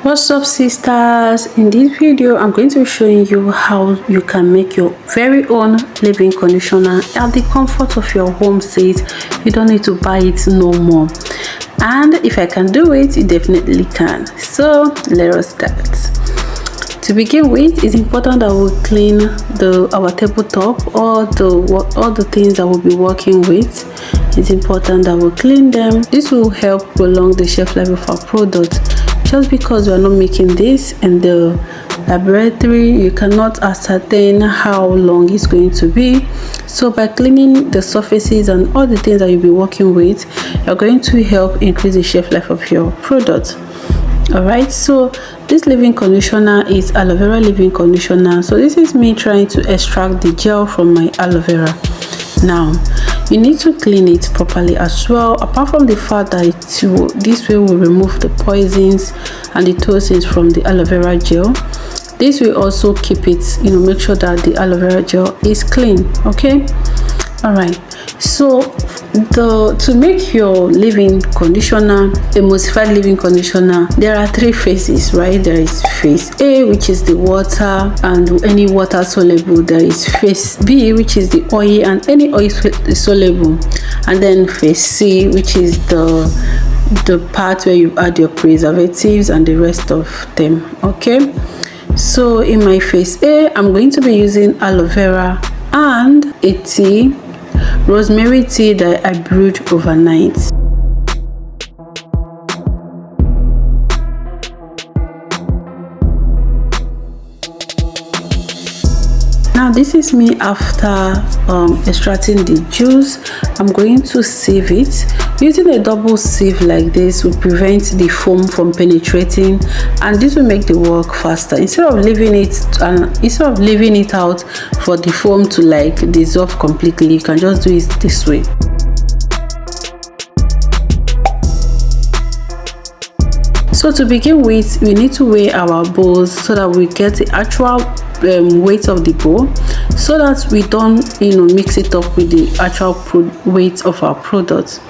What's up, sisters? In this video I'm going to be showing you how you can make your very own leave-in conditioner at the comfort of your home state. You don't need to buy it no more, and if I can do it, you definitely can. So let us start. To begin with, it's important that we clean our tabletop, all the things that we'll be working with. It's important that we clean them. This will help prolong the shelf life of our product. Just because we are not making this in the laboratory, you cannot ascertain how long it's going to be. So by cleaning the surfaces and all the things that you'll be working with, you're going to help increase the shelf life of your product. Alright, so this leave-in conditioner is aloe vera leave-in conditioner. So this is me trying to extract the gel from my aloe vera. Now you need to clean it properly as well, apart from the fact that this way will remove the poisons and the toxins from the aloe vera gel. This will also keep it, make sure that the aloe vera gel is clean. Okay, all right. So to make your leave-in conditioner, emulsified leave-in conditioner, there are three phases, right? There is phase A, which is the water and any water soluble. There is phase B, which is the oil and any oil soluble, and then phase C, which is the part where you add your preservatives and the rest of them. Okay, so in my phase A, I'm going to be using aloe vera and a tea, rosemary tea that I brewed overnight. Now this is me after extracting the juice. I'm going to sieve it. Using a double sieve like this will prevent the foam from penetrating, and this will make the work faster. Instead of leaving it out for the foam to dissolve completely, you can just do it this way. So to begin with, we need to weigh our bowls so that we get the actual weight of the bowl, so that we don't mix it up with the actual weight of our product.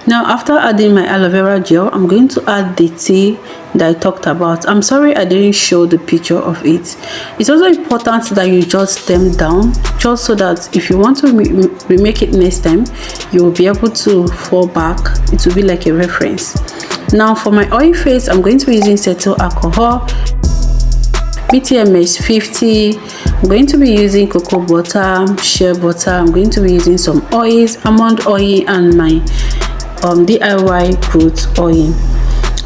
Now after adding my aloe vera gel, I'm going to add the tea that I talked about. I'm sorry I didn't show the picture of it. It's also important that you jot them down, just so that if you want to remake it next time, you will be able to fall back. It will be like a reference. Now for my oil phase, I'm going to be using cetyl alcohol, BTMS 50. I'm going to be using cocoa butter, shea butter. I'm going to be using some oils, almond oil, and my DIY growth oil.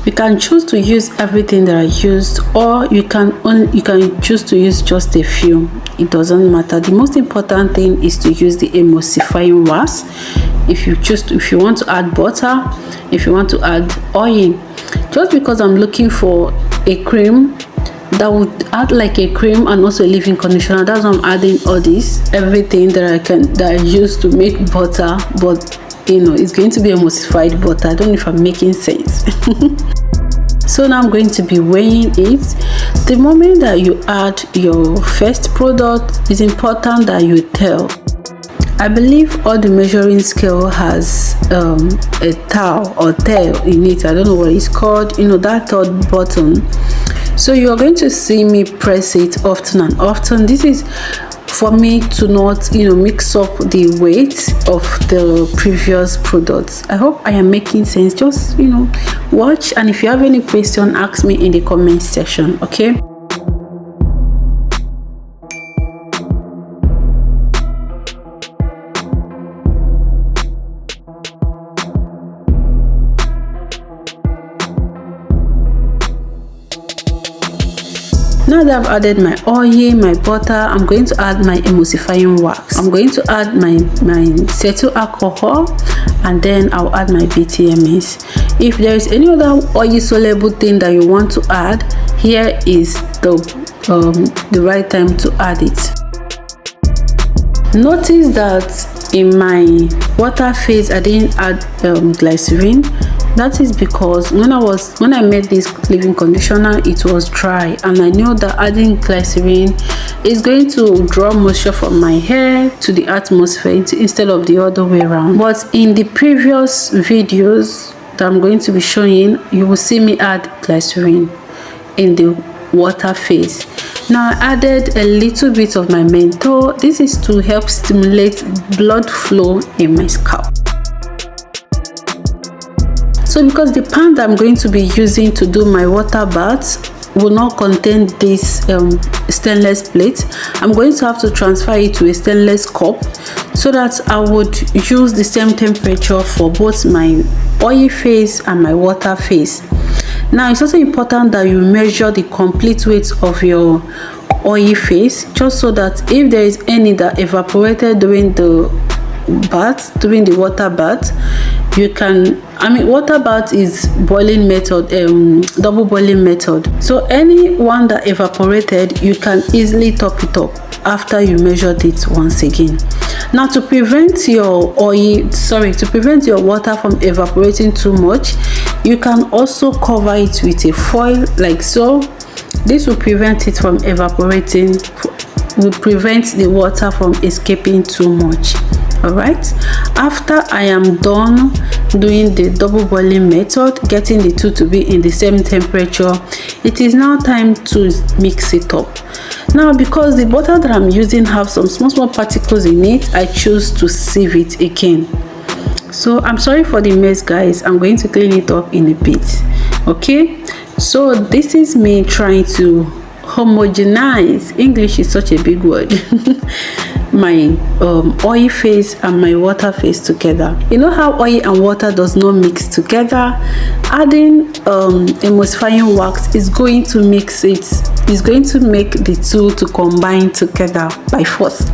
You can choose to use everything that I used, or you can choose to use just a few. It doesn't matter. The most important thing is to use the emulsifying wax. If you want to add butter, if you want to add oil. Just because I'm looking for a cream that would act like a cream and also a leave-in conditioner, that's why I'm adding all this, everything that I use to make butter, but it's going to be emulsified butter. I don't know if I'm making sense. So now I'm going to be weighing it. The moment that you add your first product, it's important that you tell. I believe all the measuring scale has a towel or tail in it. I don't know what it's called, that third button. So you are going to see me press it often and often. This is for me to not mix up the weight of the previous products. I hope I am making sense. Just watch, and if you have any question, ask me in the comment section. Okay. Now that I've added my oil, my butter, I'm going to add my emulsifying wax. I'm going to add my cetyl alcohol, and then I'll add my BTMS. If there is any other oil soluble thing that you want to add, here is the right time to add it. Notice that in my water phase I didn't add glycerin. That is because when I made this leave-in conditioner, it was dry, and I knew that adding glycerin is going to draw moisture from my hair to the atmosphere instead of the other way around. But in the previous videos that I'm going to be showing, you will see me add glycerin. in the water phase. Now I added a little bit of my menthol. This is to help stimulate blood flow in my scalp. So because the pan that I'm going to be using to do my water bath will not contain this stainless plate, I'm going to have to transfer it to a stainless cup so that I would use the same temperature for both my oil phase and my water phase. Now it's also important that you measure the complete weight of your oil phase, just so that if there is any that evaporated during the bath, during the water bath, you can, water bath is boiling method, double boiling method. So any one that evaporated, you can easily top it up after you measured it once again. Now to prevent your water from evaporating too much, you can also cover it with a foil like so. This will prevent it from evaporating, will prevent the water from escaping too much. Alright, after I am done doing the double boiling method, getting the two to be in the same temperature, it is now time to mix it up. Now because the butter that I'm using have some small particles in it, I choose to sieve it again. So I'm sorry for the mess, guys. I'm going to clean it up in a bit. Okay, so this is me trying to homogenize. English is such a big word. My oil phase and my water phase together. You know how oil and water does not mix together? Adding emulsifying wax is going to mix it. It's going to make the two to combine together by force.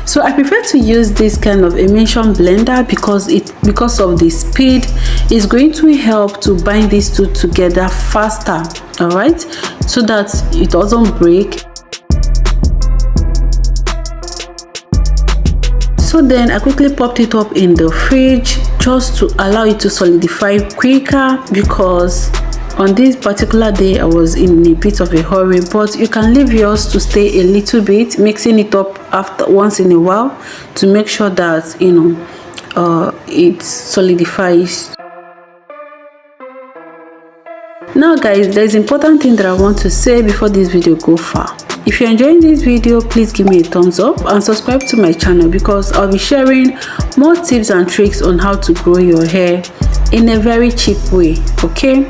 So I prefer to use this kind of emulsion blender because of the speed. It's going to help to bind these two together faster. All right, so that it doesn't break. So then I quickly popped it up in the fridge just to allow it to solidify quicker, because on this particular day I was in a bit of a hurry. But you can leave yours to stay a little bit, mixing it up after once in a while to make sure that it solidifies. Now guys, there's an important thing that I want to say before this video go far. If you're enjoying this video, please give me a thumbs up and subscribe to my channel, because I'll be sharing more tips and tricks on how to grow your hair in a very cheap way. Okay,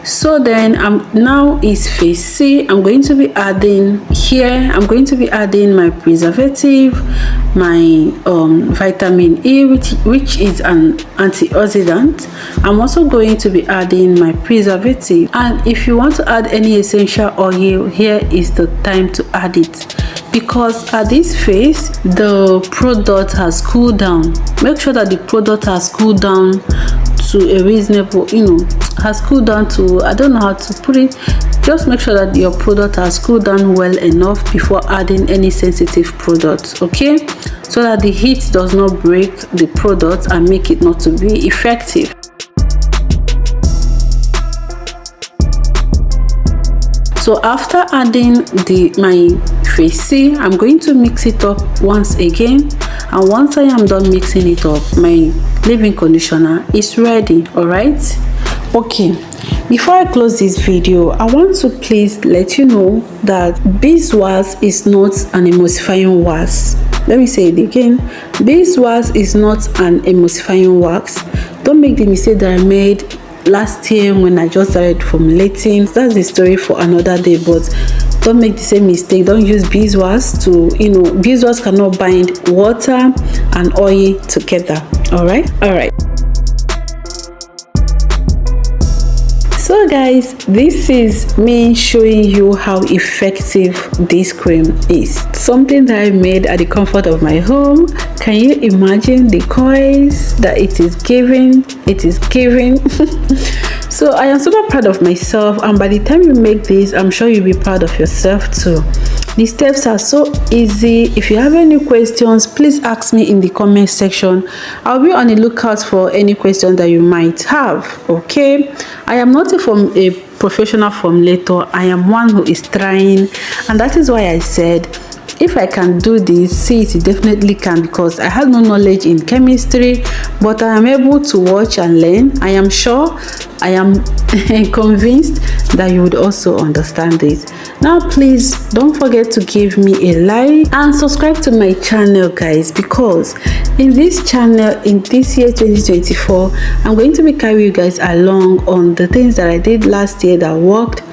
so then now is phase C. I'm going to be adding my preservative, my vitamin E, which is an antioxidant. I'm also going to be adding my preservative, and if you want to add any essential oil, here is the time to add it, because at this phase the product has cooled down. Make sure that the product has cooled down to a reasonable, has cooled down to, I don't know how to put it, just make sure that your product has cooled down well enough before adding any sensitive products. Okay, so that the heat does not break the product and make it not to be effective. So after adding my phase C, I'm going to mix it up once again, and once I am done mixing it up, my leave-in conditioner is ready. All right, okay, before I close this video, I want to please let you know that beeswax is not an emulsifying wax. Let me say it again, beeswax is not an emulsifying wax. Don't make the mistake that I made last year when I just started formulating. That's the story for another day, but don't make the same mistake. Don't use beeswax to, beeswax cannot bind water and oil together. All right. So guys, this is me showing you how effective this cream is. Something that I made at the comfort of my home. Can you imagine the coils that it is giving? So I am super proud of myself, and by the time you make this, I'm sure you'll be proud of yourself too. The steps are so easy. If you have any questions, please ask me in the comment section. I'll be on the lookout for any questions that you might have. Okay, I am not a professional formulator. I am one who is trying, and that is why I said if I can do this, see it, you definitely can, because I had no knowledge in chemistry, but I am able to watch and learn. I am sure, I am convinced that you would also understand this. Now please don't forget to give me a like and subscribe to my channel, guys, because in this channel, in this year 2024, I'm going to be carrying you guys along on the things that I did last year that worked,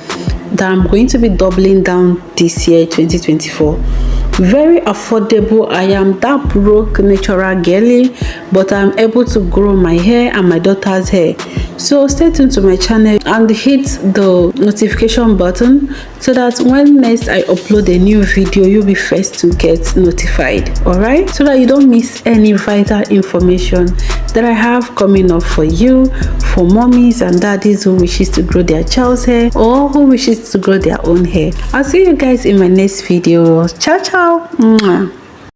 that I'm going to be doubling down this year 2024. Very affordable. I am that broke natural girly, but I'm able to grow my hair and my daughter's hair. So stay tuned to my channel and hit the notification button so that when next I upload a new video, you'll be first to get notified. All right, so that you don't miss any vital information that I have coming up for you, for mommies and daddies who wishes to grow their child's hair or who wishes to grow their own hair. I'll see you guys in my next video. Ciao ciao. Mwah.